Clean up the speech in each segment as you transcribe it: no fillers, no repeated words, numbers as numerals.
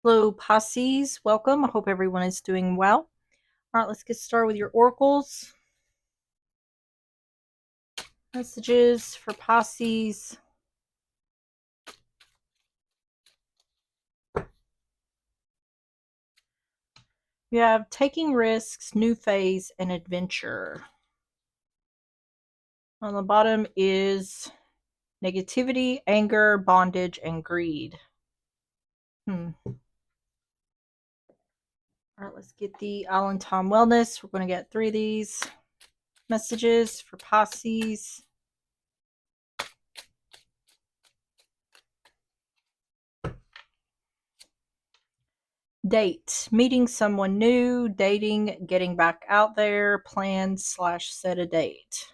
Hello, Pisces. Welcome. I hope everyone is doing well. All right, let's get started with your oracles. Messages for Pisces. You have taking risks, new phase, and adventure. On the bottom is negativity, anger, bondage, and greed. All right, let's get the Island Time Wellness. We're going to get 3 of these messages for Pisces. Date, meeting someone new, dating, getting back out there, plan / set a date.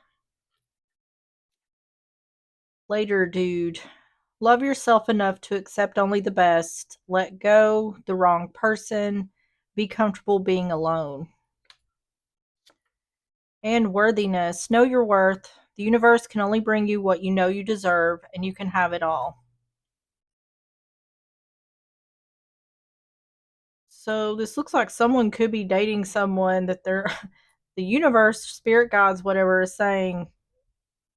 Later, dude. Love yourself enough to accept only the best. Let go the wrong person. Be comfortable being alone. And worthiness. Know your worth. The universe can only bring you what you know you deserve, and you can have it all. So this looks like someone could be dating someone that they're the universe, spirit guides, whatever, is saying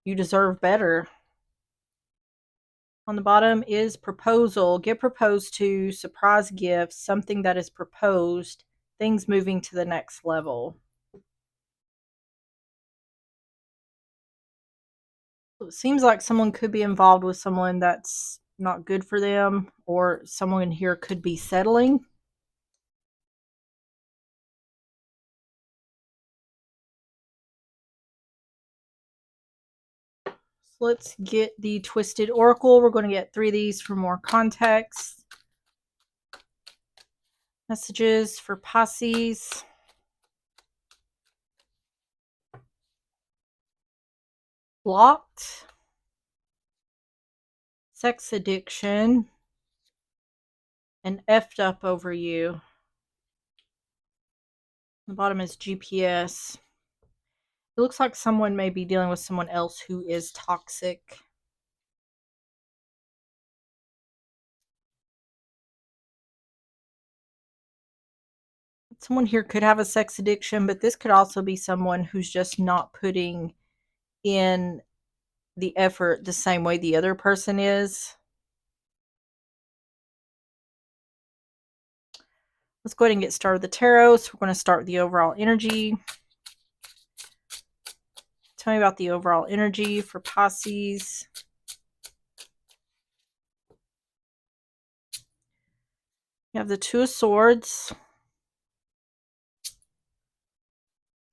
you deserve better. On the bottom is proposal. Get proposed to, surprise gifts, something that is proposed, things moving to the next level. So it seems like someone could be involved with someone that's not good for them, or someone here could be settling. So let's get the Twisted Oracle. We're going to get 3 of these for more context. Messages for Pisces. Blocked. Sex addiction. And effed up over you. The bottom is GPS. It looks like someone may be dealing with someone else who is toxic. Someone here could have a sex addiction, but this could also be someone who's just not putting in the effort the same way the other person is. Let's go ahead and get started with the tarot. So we're going to start with the overall energy. Tell me about the overall energy for Pisces. You have the Two of Swords,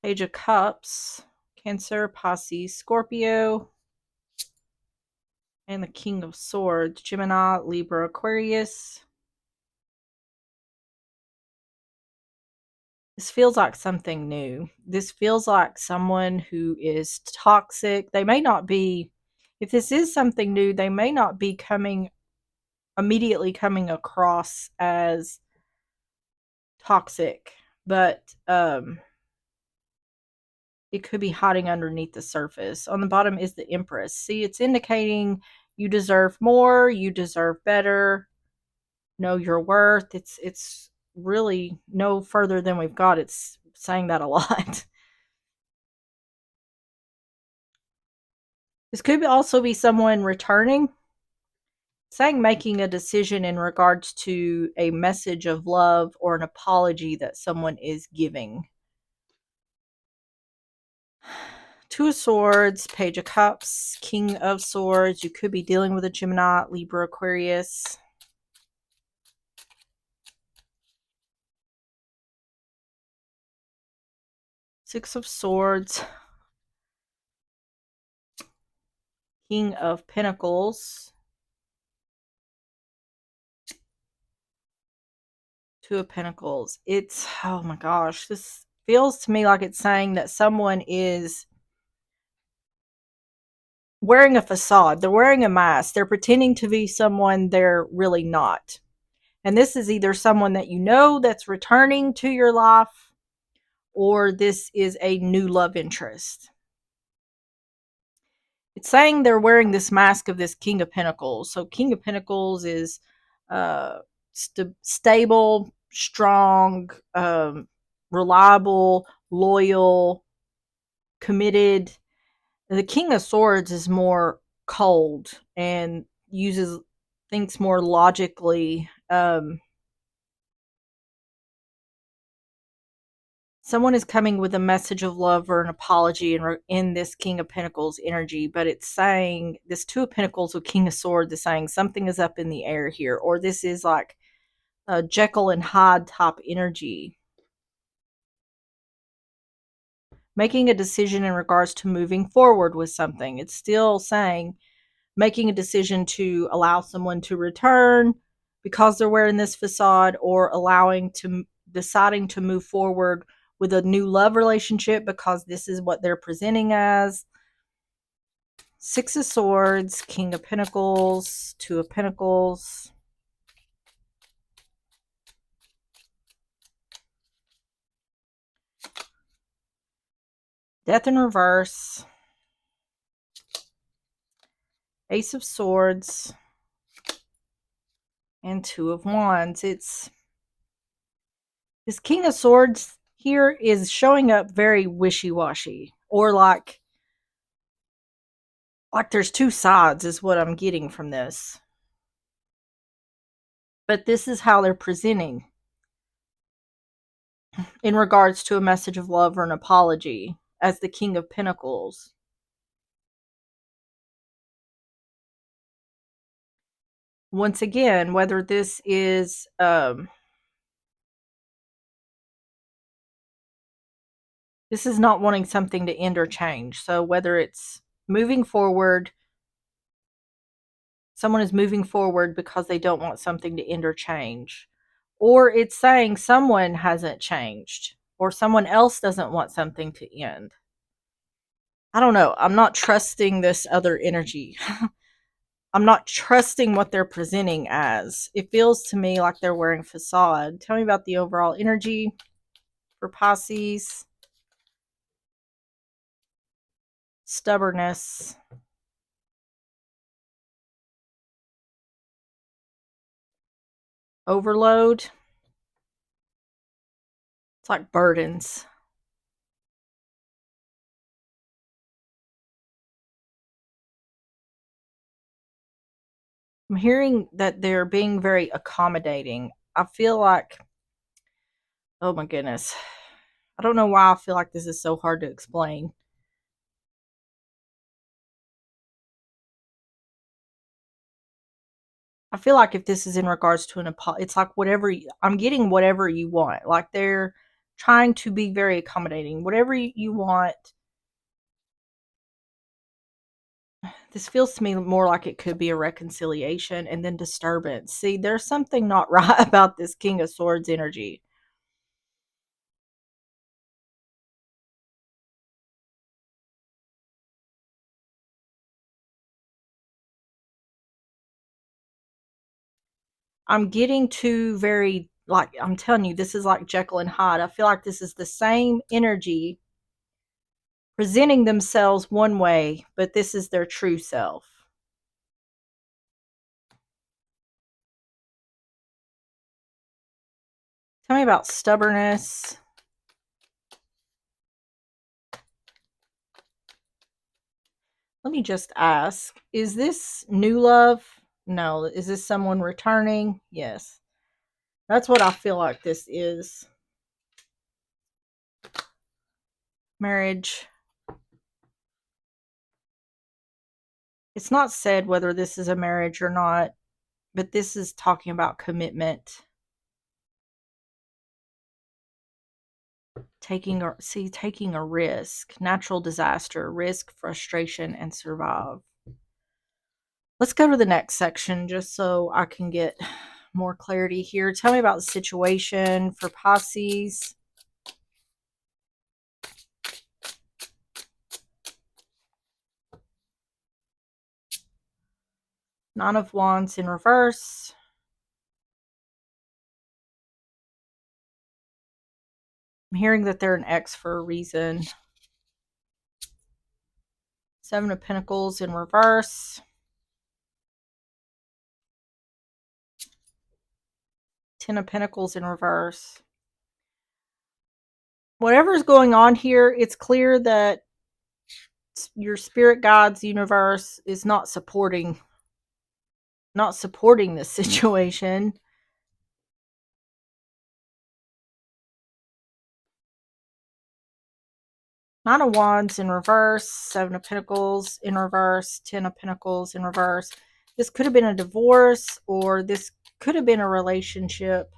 Page of Cups, Cancer, Pisces, Scorpio, and the King of Swords, Gemini, Libra, Aquarius. This feels like something new. This feels like someone who is toxic. They may not be, if this is something new, they may not be immediately coming across as toxic, but it could be hiding underneath the surface. On the bottom is the Empress. See, it's indicating you deserve more, you deserve better, know your worth. It's really no further than we've got. It's saying that a lot. This could also be someone returning, saying making a decision in regards to a message of love or an apology that someone is giving. Two of Swords, Page of Cups, King of Swords. You could be dealing with a Gemini, Libra, Aquarius. Six of Swords, King of Pentacles, Two of Pentacles. It's, oh my gosh, this feels to me like it's saying that someone is wearing a facade. They're wearing a mask. They're pretending to be someone they're really not. And this is either someone that you know that's returning to your life, or this is a new love interest. It's saying they're wearing this mask of this King of Pentacles. So King of Pentacles is stable, strong, reliable, loyal, committed. The King of Swords is more cold and thinks more logically. Someone is coming with a message of love or an apology in this King of Pentacles energy, but it's saying this Two of Pentacles with King of Swords is saying something is up in the air here, or this is like a Jekyll and Hyde type energy. Making a decision in regards to moving forward with something. It's still saying making a decision to allow someone to return because they're wearing this facade, or deciding to move forward with a new love relationship because this is what they're presenting as. Six of Swords, King of Pentacles, Two of Pentacles. Death in reverse. Ace of Swords. And Two of Wands. This King of Swords here is showing up very wishy-washy, or like there's two sides is what I'm getting from this. But this is how they're presenting in regards to a message of love or an apology as the King of Pentacles. Once again, whether this is this is not wanting something to end or change. So whether it's moving forward, someone is moving forward because they don't want something to end or change. Or it's saying someone hasn't changed, or someone else doesn't want something to end. I don't know. I'm not trusting this other energy. I'm not trusting what they're presenting as. It feels to me like they're wearing facade. Tell me about the overall energy for Pisces. Stubbornness. Overload. It's like burdens. I'm hearing that they're being very accommodating. I feel like, oh my goodness. I don't know why I feel like this is so hard to explain. I feel like if this is in regards to it's like I'm getting whatever you want. Like they're trying to be very accommodating. Whatever you want. This feels to me more like it could be a reconciliation and then disturbance. See, there's something not right about this King of Swords energy. I'm getting too very, like, I'm telling you, this is like Jekyll and Hyde. I feel like this is the same energy presenting themselves one way, but this is their true self. Tell me about stubbornness. Let me just ask, is this new love? No. Is this someone returning? Yes. That's what I feel like this is. Marriage. It's not said whether this is a marriage or not, but this is talking about commitment. Taking a risk, natural disaster, risk, frustration, and survive. Let's go to the next section just so I can get more clarity here. Tell me about the situation for Pisces. Nine of Wands in reverse. I'm hearing that they're an ex for a reason. Seven of Pentacles in reverse. Ten of Pentacles in reverse. Whatever's going on here, it's clear that your spirit guides universe is not supporting this situation. Nine of Wands in reverse, Seven of Pentacles in reverse, Ten of Pentacles in reverse. This could have been a divorce, or this could have been a relationship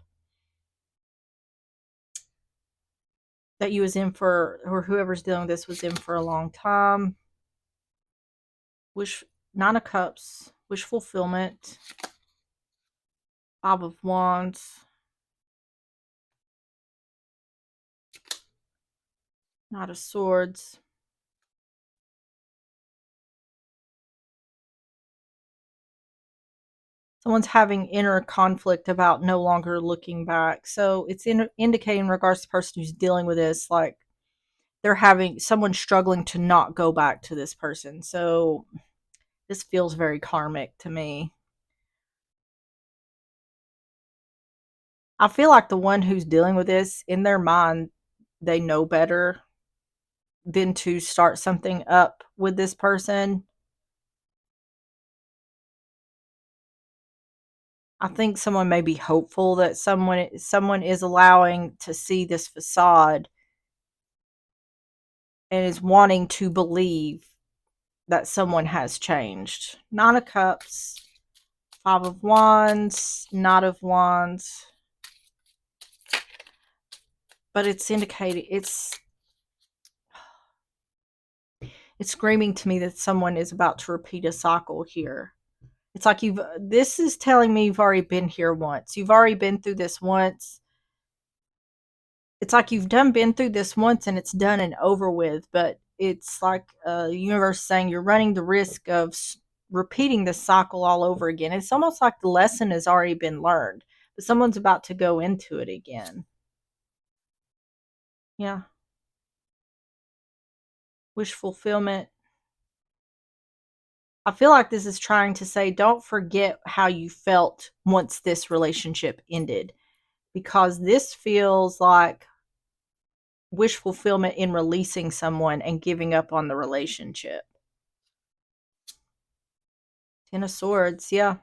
that you was in for, or whoever's dealing with this was in for a long time. Nine of Cups, wish fulfillment. Five of Wands. Knight of Swords. Someone's having inner conflict about no longer looking back. So it's indicating in regards to the person who's dealing with this, like they're having someone struggling to not go back to this person. So this feels very karmic to me. I feel like the one who's dealing with this, in their mind, they know better than to start something up with this person. I think someone may be hopeful that someone is allowing to see this facade and is wanting to believe that someone has changed. Nine of Cups, Five of Wands, Knight of Wands. But it's indicating, it's screaming to me that someone is about to repeat a cycle here. It's like this is telling me you've already been here once. You've already been through this once. It's like you've been through this once and it's done and over with, but it's like the universe saying you're running the risk of repeating this cycle all over again. It's almost like the lesson has already been learned, but someone's about to go into it again. Yeah. Wish fulfillment. I feel like this is trying to say, don't forget how you felt once this relationship ended, because this feels like wish fulfillment in releasing someone and giving up on the relationship. Ten of Swords, yeah.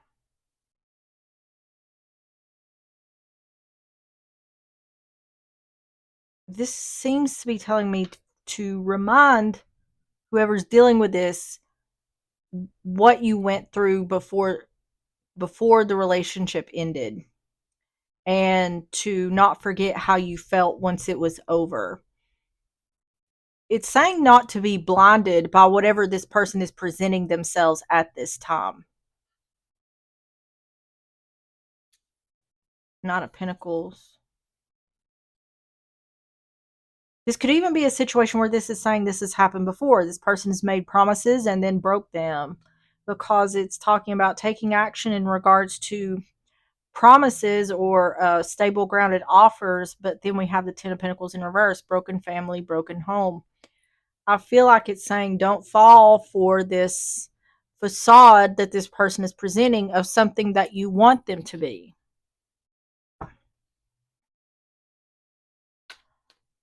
This seems to be telling me to remind whoever's dealing with this what you went through before the relationship ended, and to not forget how you felt once it was over. It's saying not to be blinded by whatever this person is presenting themselves at this time. Knight of Pentacles. This could even be a situation where this is saying this has happened before. This person has made promises and then broke them, because it's talking about taking action in regards to promises or stable, grounded offers. But then we have the Ten of Pentacles in reverse, broken family, broken home. I feel like it's saying don't fall for this facade that this person is presenting of something that you want them to be.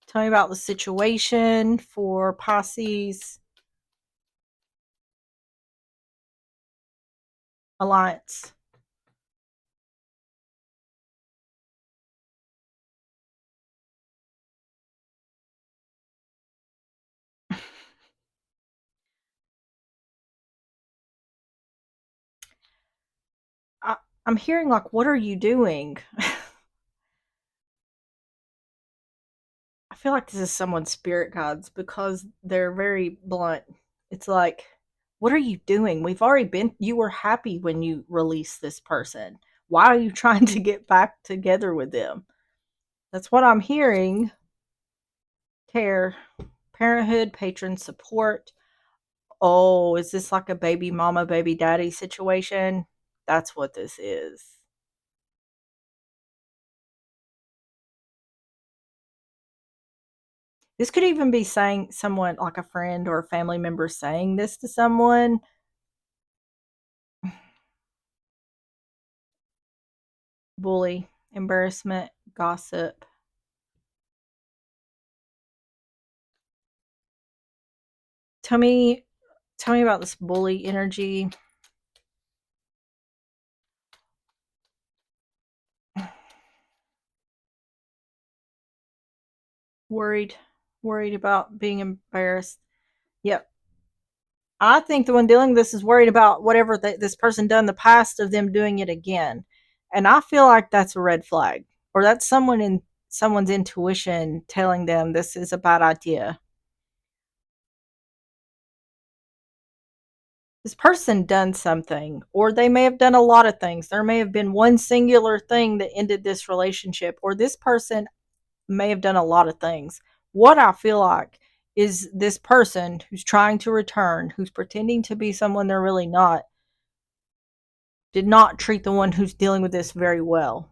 Tell me about the situation for Pisces alliance. I'm hearing like, what are you doing? I feel like this is someone's spirit guides, because they're very blunt. It's like, what are you doing? You were happy when you released this person. Why are you trying to get back together with them? That's what I'm hearing. Care, parenthood, patron support. Oh, is this like a baby mama, baby daddy situation? That's what this is. This could even be saying someone, like a friend or a family member, saying this to someone. Bully. Embarrassment, gossip. Tell me tell me about this bully energy. Worried. Worried about being embarrassed. Yep. I think the one dealing with this is worried about whatever this person done in the past of them doing it again. And I feel like that's a red flag. Or that's someone in someone's intuition telling them this is a bad idea. This person done something, or they may have done a lot of things. There may have been one singular thing that ended this relationship, or this person may have done a lot of things. What I feel like is this person who's trying to return, who's pretending to be someone they're really not, did not treat the one who's dealing with this very well.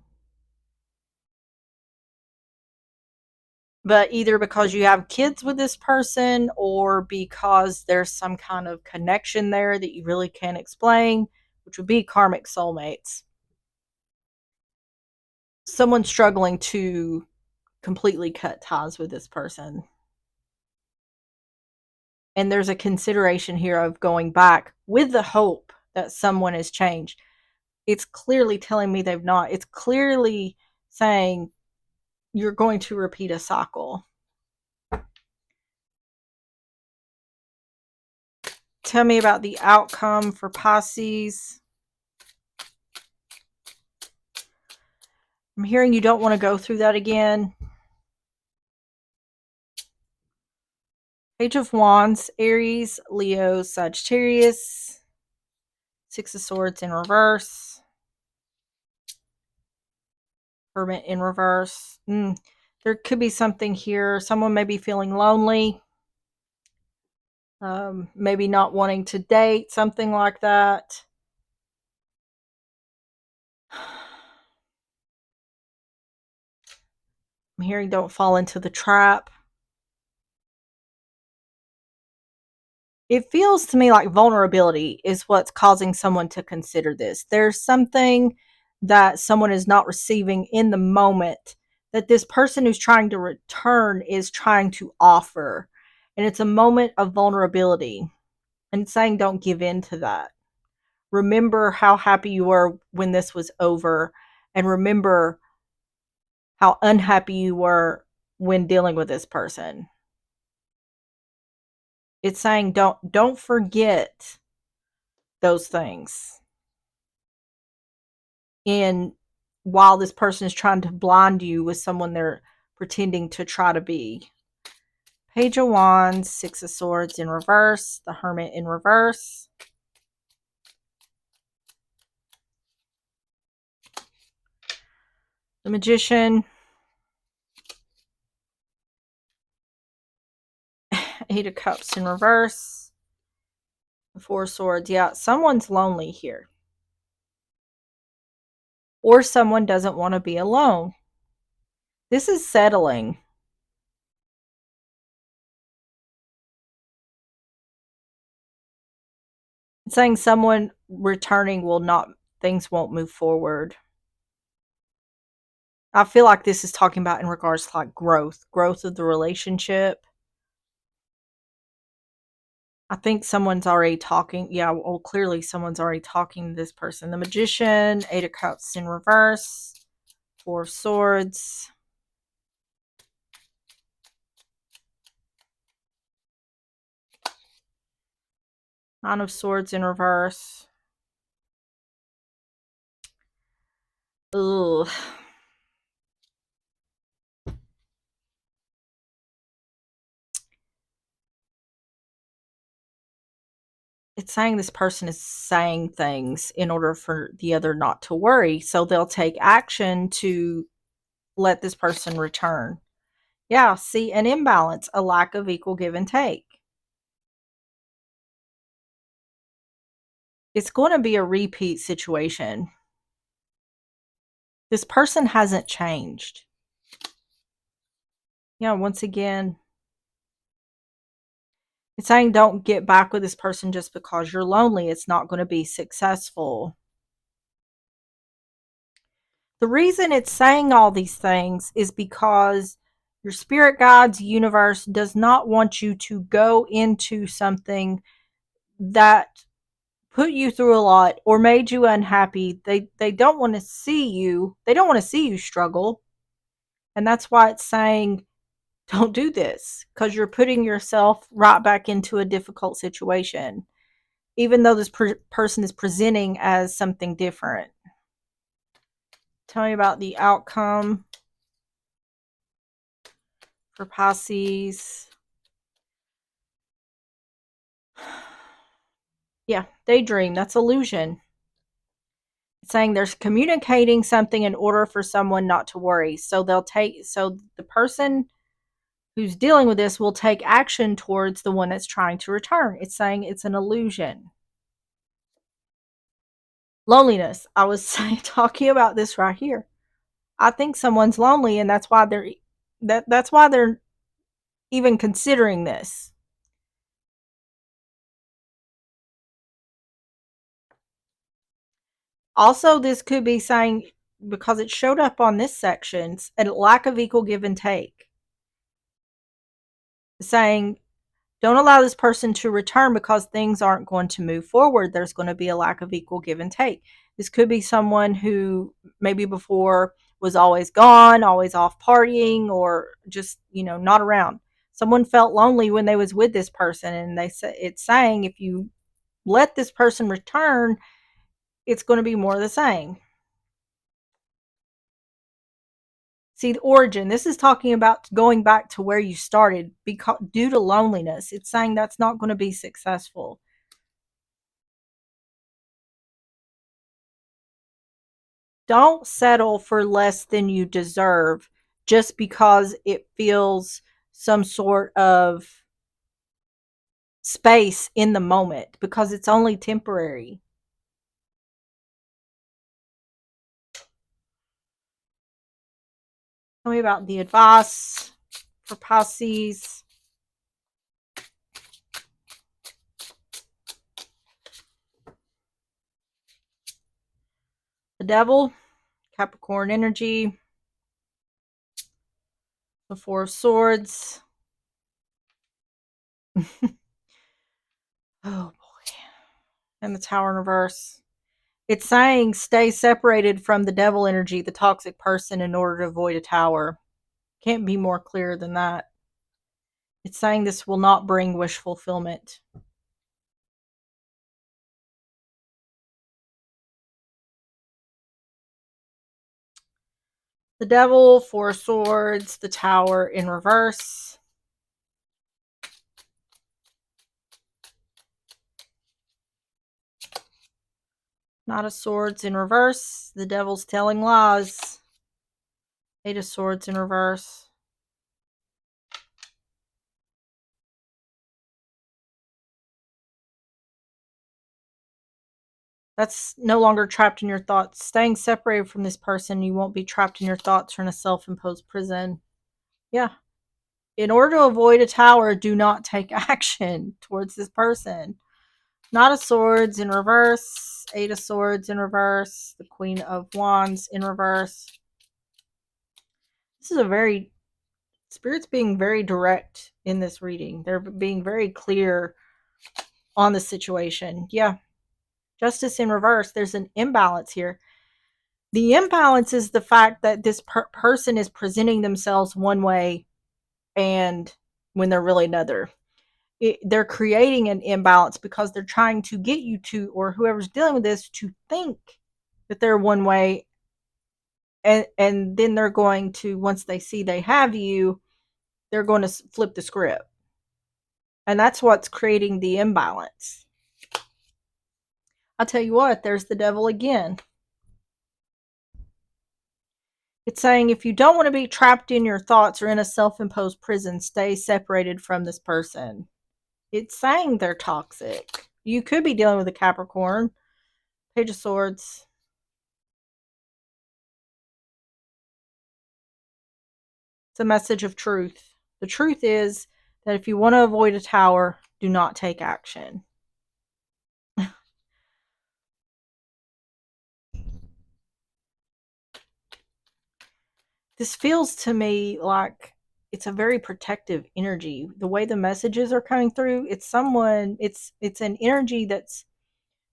But either because you have kids with this person or because there's some kind of connection there that you really can't explain, which would be karmic soulmates. Someone struggling to completely cut ties with this person. And there's a consideration here of going back with the hope that someone has changed. It's clearly telling me they've not. It's clearly saying you're going to repeat a cycle. Tell me about the outcome for Pisces. I'm hearing you don't want to go through that again. Page of Wands, Aries, Leo, Sagittarius. Six of Swords in reverse. Hermit in reverse. There could be something here. Someone may be feeling lonely. Maybe not wanting to date, something like that. I'm hearing don't fall into the trap. It feels to me like vulnerability is what's causing someone to consider this. There's something that someone is not receiving in the moment that this person who's trying to return is trying to offer. And it's a moment of vulnerability. And saying don't give in to that. Remember how happy you were when this was over, and remember how unhappy you were when dealing with this person. It's saying don't forget those things. And while this person is trying to blind you with someone they're pretending to try to be. Page of Wands, Six of Swords in reverse, the Hermit in reverse. The Magician. Eight of Cups in reverse. The Four of Swords. Yeah, someone's lonely here. Or someone doesn't want to be alone. This is settling. It's saying someone returning will not, things won't move forward. I feel like this is talking about in regards to like growth of the relationship. I think someone's already talking. Yeah, well, clearly someone's already talking to this person. The Magician, Eight of Cups in reverse, Four of Swords. Nine of Swords in reverse. Ugh. It's saying this person is saying things in order for the other not to worry. So they'll take action to let this person return. Yeah, see, an imbalance, a lack of equal give and take. It's going to be a repeat situation. This person hasn't changed. Yeah, once again, it's saying don't get back with this person just because you're lonely. It's not going to be successful. The reason it's saying all these things is because your spirit guides, universe does not want you to go into something that put you through a lot or made you unhappy. They don't want to see you. They don't want to see you struggle. And that's why it's saying don't do this, because you're putting yourself right back into a difficult situation, even though this person is presenting as something different. Tell me about the outcome for Pisces. Yeah, daydream. That's illusion. It's saying there's communicating something in order for someone not to worry. So the person who's dealing with this will take action towards the one that's trying to return. It's saying it's an illusion. Loneliness. I was talking about this right here. I think someone's lonely, and that's why they're even considering this. Also, this could be saying, because it showed up on this section, a lack of equal give and take. Saying, don't allow this person to return because things aren't going to move forward. There's going to be a lack of equal give and take. This could be someone who maybe before was always gone, always off partying, or just, not around. Someone felt lonely when they was with this person, and it's saying if you let this person return, it's going to be more of the same. See, the origin, this is talking about going back to where you started due to loneliness. It's saying that's not going to be successful. Don't settle for less than you deserve just because it feels some sort of space in the moment, because it's only temporary. Tell me about the advice for Pisces. The Devil, Capricorn energy, the Four of Swords. Oh boy. And the Tower in reverse. It's saying stay separated from the devil energy, the toxic person, in order to avoid a tower. Can't be more clear than that. It's saying this will not bring wish fulfillment. The Devil, Four Swords, the Tower in reverse. Knight of Swords in reverse. The Devil's telling lies. Eight of Swords in reverse. That's no longer trapped in your thoughts. Staying separated from this person, you won't be trapped in your thoughts or in a self-imposed prison. Yeah. In order to avoid a tower, do not take action towards this person. Knight of Swords in reverse. Eight of Swords in reverse. The Queen of Wands in reverse. This is a very... Spirit's being very direct in this reading. They're being very clear on the situation. Yeah. Justice in reverse. There's an imbalance here. The imbalance is the fact that this person is presenting themselves one way, and when they're really another. They're creating an imbalance because they're trying to get you to, or whoever's dealing with this, to think that they're one way, and then they're going to, once they see they have you, they're going to flip the script. And that's what's creating the imbalance. I'll tell you what, there's the Devil again. It's saying if you don't want to be trapped in your thoughts or in a self-imposed prison, stay separated from this person. It's saying they're toxic. You could be dealing with a Capricorn. Page of Swords. It's a message of truth. The truth is that if you want to avoid a tower, do not take action. This feels to me like it's a very protective energy. The way the messages are coming through, it's an energy that's,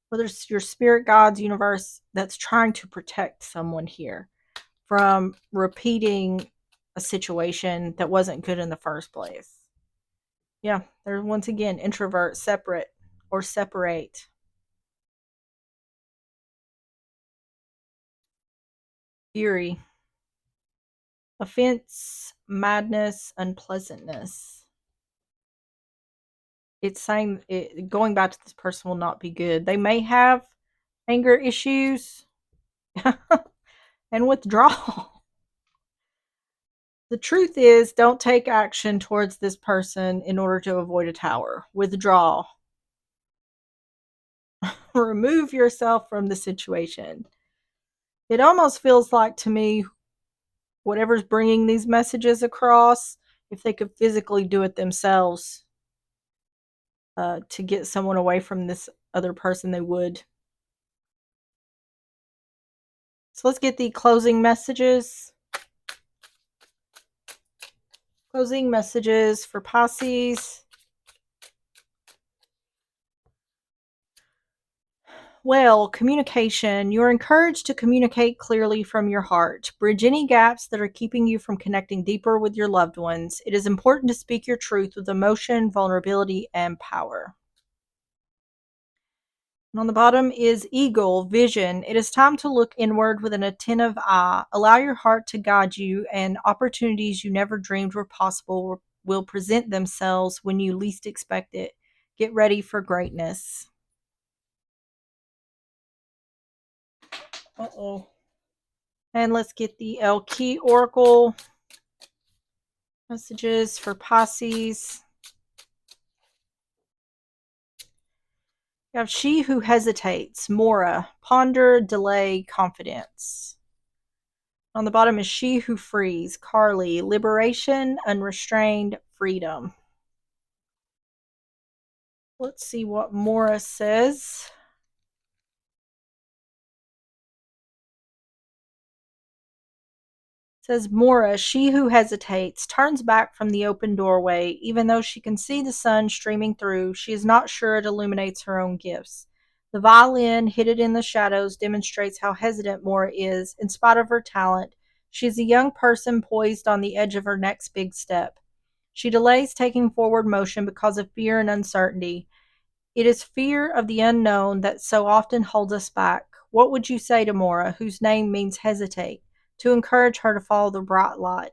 whether it's your spirit guides, universe, that's trying to protect someone here from repeating a situation that wasn't good in the first place. Yeah, they're once again introvert, separate, or separate. Fury, offense, madness, unpleasantness. It's saying going back to this person will not be good. They may have anger issues and withdrawal. The truth is, don't take action towards this person in order to avoid a tower. Withdraw. Remove yourself from the situation. It almost feels like to me, whatever's bringing these messages across, if they could physically do it themselves to get someone away from this other person, they would. So let's get the closing messages. Closing messages for Pisces. Well, communication. You're encouraged to communicate clearly from your heart. Bridge any gaps that are keeping you from connecting deeper with your loved ones. It is important to speak your truth with emotion, vulnerability, and power. And on the bottom is Eagle, Vision. It is time to look inward with an attentive eye. Allow your heart to guide you, and opportunities you never dreamed were possible will present themselves when you least expect it. Get ready for greatness. Uh-oh. And let's get the El Key Oracle messages for Pisces. You have She Who Hesitates, Mora, Ponder, Delay, Confidence. On the bottom is She Who Frees, Carly, Liberation, Unrestrained, Freedom. Let's see what Mora says. Says Mora, she who hesitates, turns back from the open doorway. Even though she can see the sun streaming through, she is not sure it illuminates her own gifts. The violin, hidden in the shadows, demonstrates how hesitant Mora is. In spite of her talent, she is a young person poised on the edge of her next big step. She delays taking forward motion because of fear and uncertainty. It is fear of the unknown that so often holds us back. What would you say to Mora, whose name means hesitate, to encourage her to follow the bright light?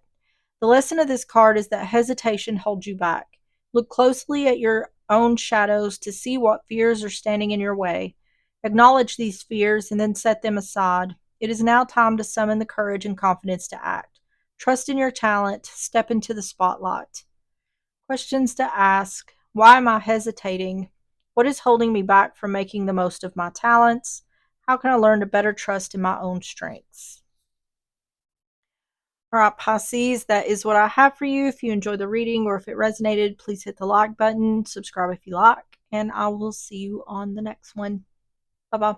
The lesson of this card is that hesitation holds you back. Look closely at your own shadows to see what fears are standing in your way. Acknowledge these fears and then set them aside. It is now time to summon the courage and confidence to act. Trust in your talent. Step into the spotlight. Questions to ask. Why am I hesitating? What is holding me back from making the most of my talents? How can I learn to better trust in my own strengths? All right, Pisces, that is what I have for you. If you enjoyed the reading or if it resonated, please hit the like button, subscribe if you like, and I will see you on the next one. Bye bye.